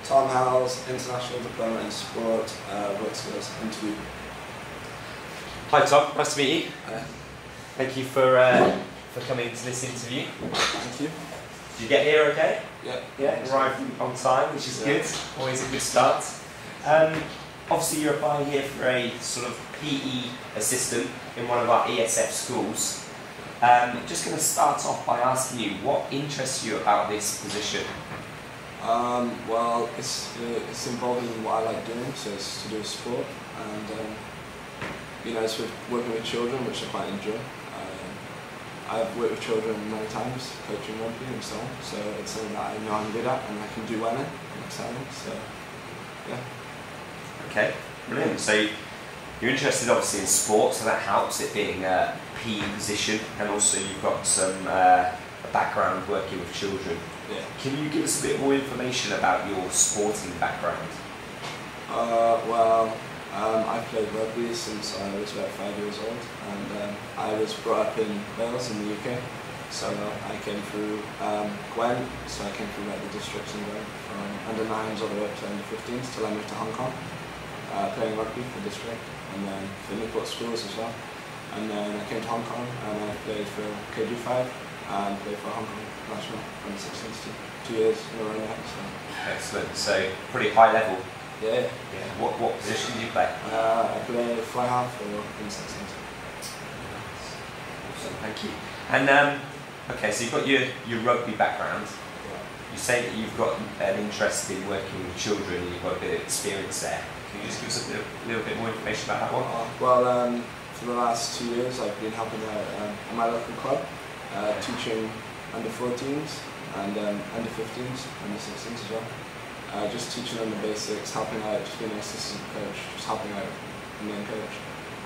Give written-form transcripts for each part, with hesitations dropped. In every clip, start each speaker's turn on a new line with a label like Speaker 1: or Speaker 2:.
Speaker 1: Tom Howells, International Diploma in Sport, Work Skills, interview.
Speaker 2: Hi Tom, nice to meet you.
Speaker 1: Hi.
Speaker 2: Thank you for coming to this interview.
Speaker 1: Thank you.
Speaker 2: Did you get here okay?
Speaker 1: Yeah.
Speaker 2: Yeah, arrived on time, which is good. Always a good start. Obviously you're applying here for a sort of PE assistant in one of our ESF schools. Just going to start off by asking you, what interests you about this position?
Speaker 1: Well, it's involving what I like doing, so it's to do with sport, and you know, it's with working with children, which I quite enjoy. I've worked with children many times, coaching rugby and so on, so it's something that I know I'm good at and I can do well in, and excel in, so yeah.
Speaker 2: Okay, brilliant. So you're interested obviously in sport, so that helps, it being a PE position, and also you've got some a background working with children.
Speaker 1: Yeah.
Speaker 2: Can you give us a bit more information about your sporting background?
Speaker 1: I've played rugby since I was about 5 years old, and I was brought up in Wales in the UK. So I came through Gwen, so I came through like the districts in Gwen, from under 9s all the way up to under 15s till I moved to Hong Kong, playing rugby for district, and then for Newport schools as well. And then I came to Hong Kong and I played for KG5 and played for Hong Kong National under 16s 2 years in a row now. So.
Speaker 2: Excellent. So pretty high level.
Speaker 1: Yeah.
Speaker 2: Yeah. What position do you play?
Speaker 1: I play fly half or in 16s.
Speaker 2: Awesome. Thank you. And okay, so you've got your rugby background.
Speaker 1: Yeah.
Speaker 2: You say that you've got an interest in working with children. You've got a bit of experience there. Can you just give us a little bit more information about that one?
Speaker 1: For the last 2 years, I've been helping out at my local club, teaching under 14s and under 15s, under 16s as well. Just teaching them the basics, helping out, just being an assistant coach, just helping out the main coach.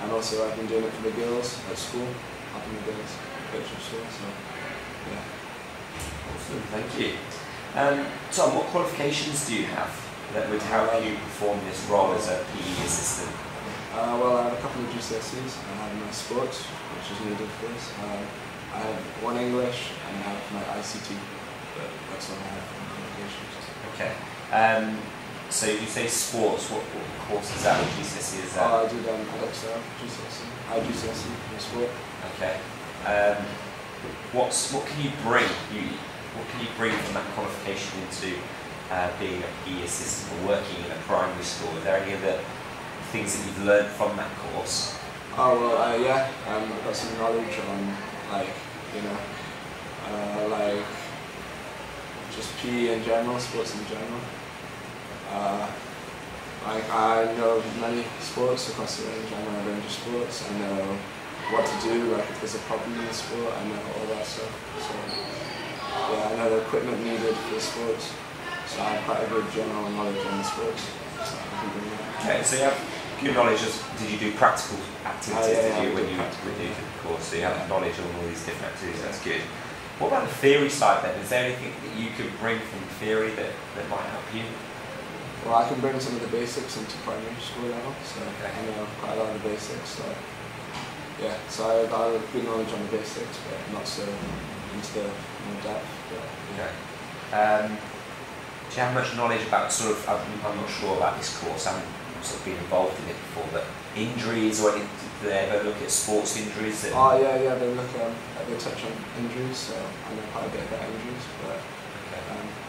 Speaker 1: And also I've been doing it for the girls at school, helping the girls coach at school, so yeah.
Speaker 2: Awesome, thank you. Tom, what qualifications do you have that would help you perform this role as a PE assistant?
Speaker 1: I have a couple of GCSEs. I have my sports, which is needed for this. I have one English and I have my ICT, but that's all I have for qualifications.
Speaker 2: Okay. So you say sports, what course is that? What GCSE is that?
Speaker 1: I did Excel, GCSE. I had GCSE in sport.
Speaker 2: Okay. What can you bring? What can you bring from that qualification into being a PE assistant or working in a primary school? Are there any other things that you've learned from that course?
Speaker 1: Yeah. I've got some knowledge on, like, you know, like just PE in general, sports in general. I know many sports across the range. I know a range of sports. I know what to do, like if there's a problem in the sport. I know all that stuff. So yeah, I know the equipment needed for the sports. So I have quite a good general knowledge on the sports. So I can bring that.
Speaker 2: Okay, so you have good knowledge. Did you do practical activities? When you did the course? So you have knowledge on all these different activities. That's good. What about the theory side then? Is there anything that you could bring from theory that might help you?
Speaker 1: Well, I can bring some of the basics into primary school level, so I know quite a lot of the basics. So yeah, so I have good knowledge on the basics, but not so into the more depth. But, yeah.
Speaker 2: Okay. Do you have much knowledge about I'm not sure about this course, I haven't sort of been involved in it before, but injuries or anything, do they ever look at sports injuries?
Speaker 1: Yeah, they touch on injuries, so I know quite a bit about injuries, but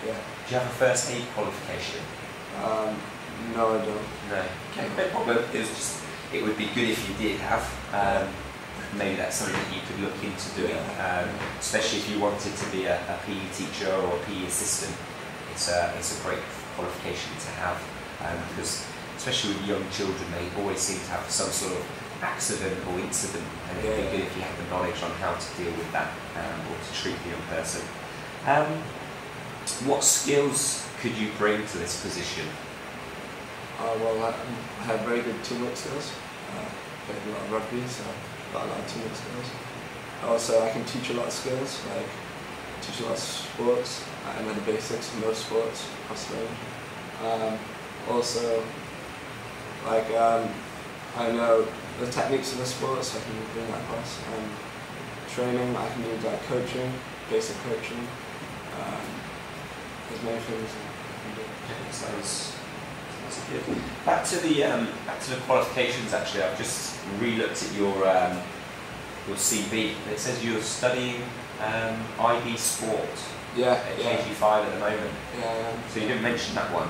Speaker 1: yeah.
Speaker 2: Do you have a first aid qualification?
Speaker 1: No, I don't.
Speaker 2: No. Okay, no problem. It would be good if you did have. Maybe that's something that you could look into doing, especially if you wanted to be a PE teacher or a PE assistant. It's a great qualification to have, because especially with young children, they always seem to have some sort of accident or incident, and it would be good if you had the knowledge on how to deal with that or to treat the young person. What skills could you bring to this position?
Speaker 1: I have very good teamwork skills. Played a lot of rugby, so I've got a lot of teamwork skills. Also, I can teach a lot of skills, like teach a lot of sports. I know the basics of most sports across the range. Also, like I know the techniques of the sports, so I can bring that across. Training, I can do like coaching, basic coaching. There's many things. can do.
Speaker 2: Sounds good. Back to the qualifications. Actually, I've just re-looked at your CV. It says you're studying IB Sport.
Speaker 1: Yeah,
Speaker 2: at KG5 at the moment.
Speaker 1: Yeah.
Speaker 2: So you didn't mention that one.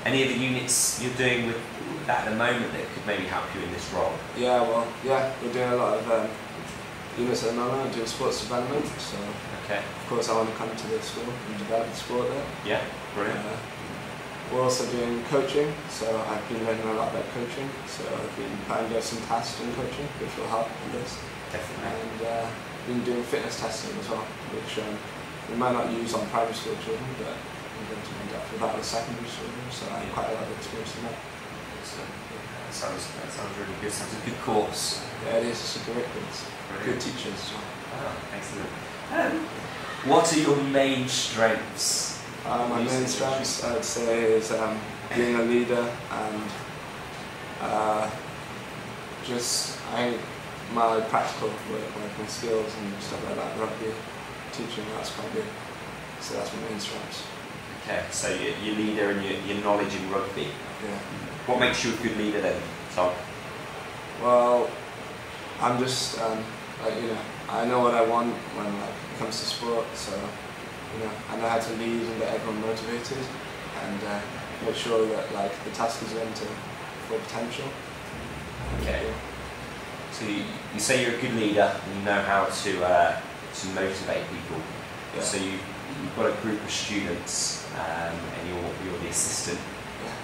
Speaker 2: Any of the units you're doing with that at the moment that could maybe help you in this role?
Speaker 1: Yeah, well, we're doing a lot of units at the moment. I'm doing sports development, so of course I want to come to the school and develop the sport there.
Speaker 2: Yeah, brilliant.
Speaker 1: We're also doing coaching, so I've been learning a lot about coaching, so I've been planning to get some tasks in coaching, which will help in this.
Speaker 2: Definitely.
Speaker 1: And been doing fitness testing as well, which we might not use on primary school children, but I'm going to end up with that with secondary children, so I have quite a lot of experience in that.
Speaker 2: So, that sounds really good. Sounds a good course.
Speaker 1: Yeah, it is. It's a great course. Good teachers as well.
Speaker 2: Oh, excellent. What are your main strengths?
Speaker 1: My main strengths, I would say, is being a leader and I think my practical work, my skills and stuff like that, rugby, teaching, that's quite good. So that's my main strengths.
Speaker 2: Okay, so your leader and your knowledge in rugby.
Speaker 1: Yeah.
Speaker 2: What makes you a good leader then, Tom?
Speaker 1: Well, I'm just, I know what I want when it comes to sport, so I know how to lead and get everyone motivated and make sure that the task is going to full potential.
Speaker 2: Okay. So you say you're a good leader and you know how to motivate people.
Speaker 1: Yeah.
Speaker 2: So you've got a group of students and you're the assistant,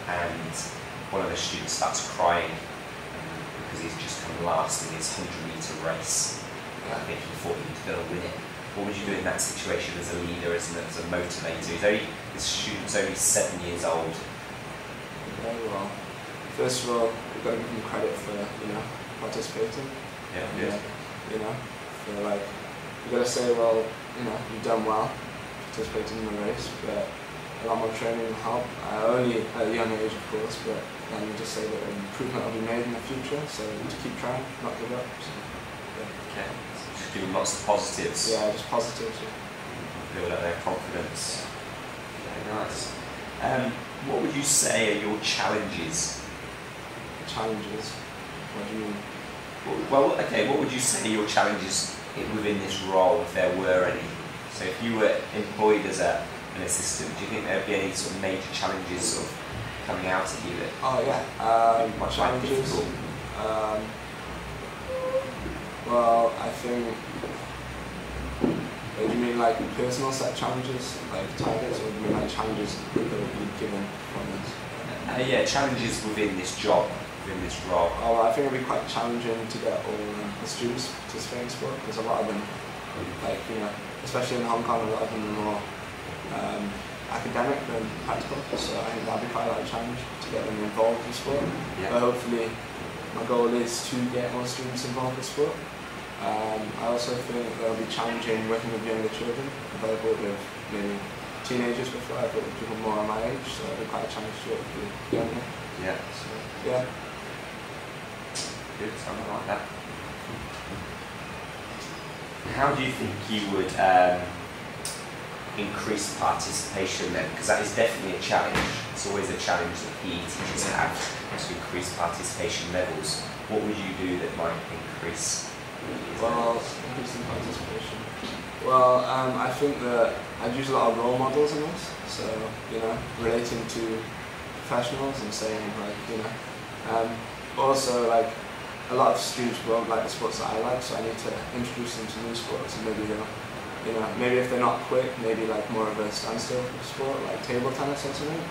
Speaker 2: and one of the students starts crying because he's just come last in his 100-metre race. I think he thought he was going to win it. What would you do in that situation as a leader, as a motivator? This student's only 7 years old.
Speaker 1: Okay, well, first of all, we've got to give him credit for participating.
Speaker 2: Yeah.
Speaker 1: For you've got to say, well, you've done well participating in the race, but a lot more training will help. Only at a young age, of course, but then you just say that an improvement will be made in the future, so to keep trying, not give up. So,
Speaker 2: Okay. Just doing lots of positives.
Speaker 1: Yeah, just positives.
Speaker 2: Build up their confidence. Very nice. What would you say are your challenges?
Speaker 1: Challenges? What do you mean?
Speaker 2: Well, okay, what would you say are your challenges within this role, if there were any? So if you were employed as an assistant, do you think there would be any sort of major challenges sort of coming out at you that
Speaker 1: my challenges? Well, I think, do you mean personal set challenges, targets, or do you mean challenges that would be given from this?
Speaker 2: Yeah, challenges within this job, within this role.
Speaker 1: Oh, I think it would be quite challenging to get all the students participating in sport, because a lot of them, especially in Hong Kong, a lot of them are more academic than practical, so I think that would be quite a lot of challenge to get them involved in sport.
Speaker 2: Yeah.
Speaker 1: But hopefully, my goal is to get more students involved in sport. I also think that it'll be challenging working with younger children. I've worked with maybe teenagers before, I've worked with people more my age, so it'll be quite a challenge to work with the younger.
Speaker 2: Yeah.
Speaker 1: So, yeah.
Speaker 2: Good, something like that. How do you think you would increase participation then? Because that is definitely a challenge. It's always a challenge that PE teachers have, to increase participation levels. What would you do that might increase?
Speaker 1: Well, increasing participation. Well, I think that I'd use a lot of role models in this. So, relating to professionals and saying also a lot of students won't like the sports that I like, so I need to introduce them to new sports, and maybe they'll, maybe if they're not quick, maybe more of a standstill sport, like table tennis or something.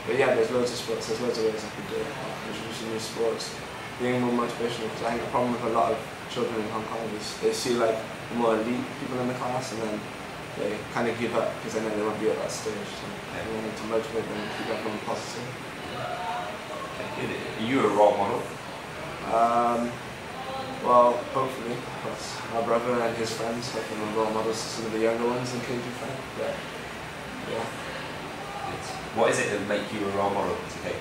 Speaker 1: But yeah, there's loads of sports, there's loads of ways I could do it, introducing new sports, being more motivational, because I think the problem with a lot of children in Hong Kong is they see the more elite people in the class, and then they kind of give up because they know they won't be at that stage. So we need to motivate them and keep everyone positive.
Speaker 2: Are you a role model?
Speaker 1: Well, hopefully, because my brother and his friends have been role models to some of the younger ones in KG5. But yeah.
Speaker 2: What is it that make you a role model today?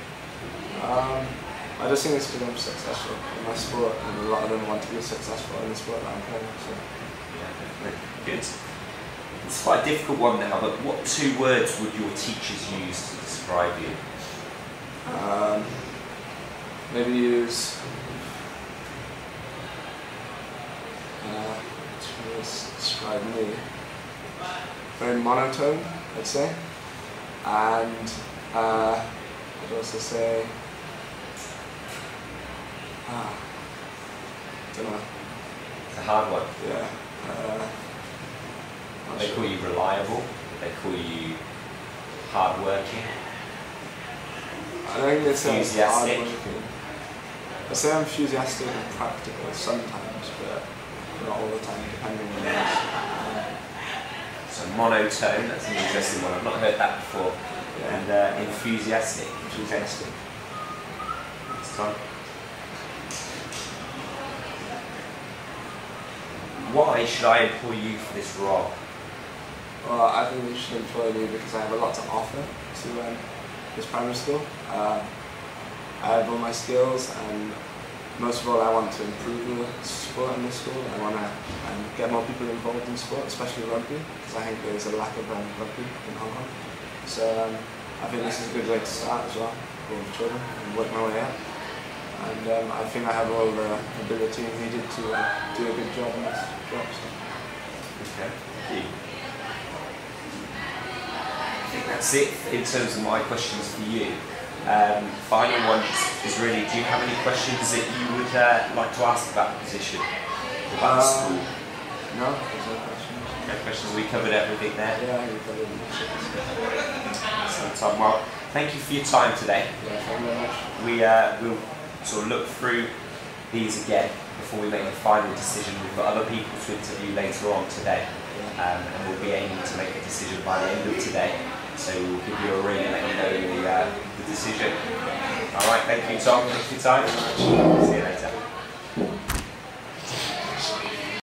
Speaker 1: I just think it's because I'm successful in my sport, and a lot of them want to be successful in the sport that I'm playing. So.
Speaker 2: Yeah, definitely. Good. It's quite a difficult one now, but what 2 words would your teachers use to describe you?
Speaker 1: Maybe use to describe me. Very monotone, I'd say. And I'd also say, don't know.
Speaker 2: It's a hard one.
Speaker 1: Yeah.
Speaker 2: They call you reliable. They call you hardworking.
Speaker 1: I think they say
Speaker 2: Enthusiastic.
Speaker 1: hardworking. I say I'm enthusiastic and practical sometimes, but not all the time, depending on the
Speaker 2: So monotone, that's an interesting one. I've not heard that before.
Speaker 1: Yeah.
Speaker 2: And enthusiastic.
Speaker 1: Enthusiastic.
Speaker 2: Next time. Why should I employ you for this role?
Speaker 1: Well, I think you should employ me because I have a lot to offer to this primary school. I have all my skills, and most of all I want to improve the sport in this school. I want to get more people involved in sport, especially rugby, because I think there's a lack of rugby in Hong Kong. So I think this is a good way to start as well, for children, and work my way up. And I think I have all the ability needed to do a good job in this job. So.
Speaker 2: Okay, thank you. I think that's it in terms of my questions for you. Final one is really, do you have any questions that you would like to ask about the position? About the school?
Speaker 1: No, there's no questions.
Speaker 2: No questions, we covered everything there.
Speaker 1: Yeah, we covered everything.
Speaker 2: So, well, thank you for your time today.
Speaker 1: Yeah, thank you very much.
Speaker 2: We'll sort of look through these again before we make the final decision. We've got other people to interview later on today, and we'll be aiming to make a decision by the end of today. So we'll give you a ring and let you know the decision. Alright, thank you Tom, thanks for your time. See you later.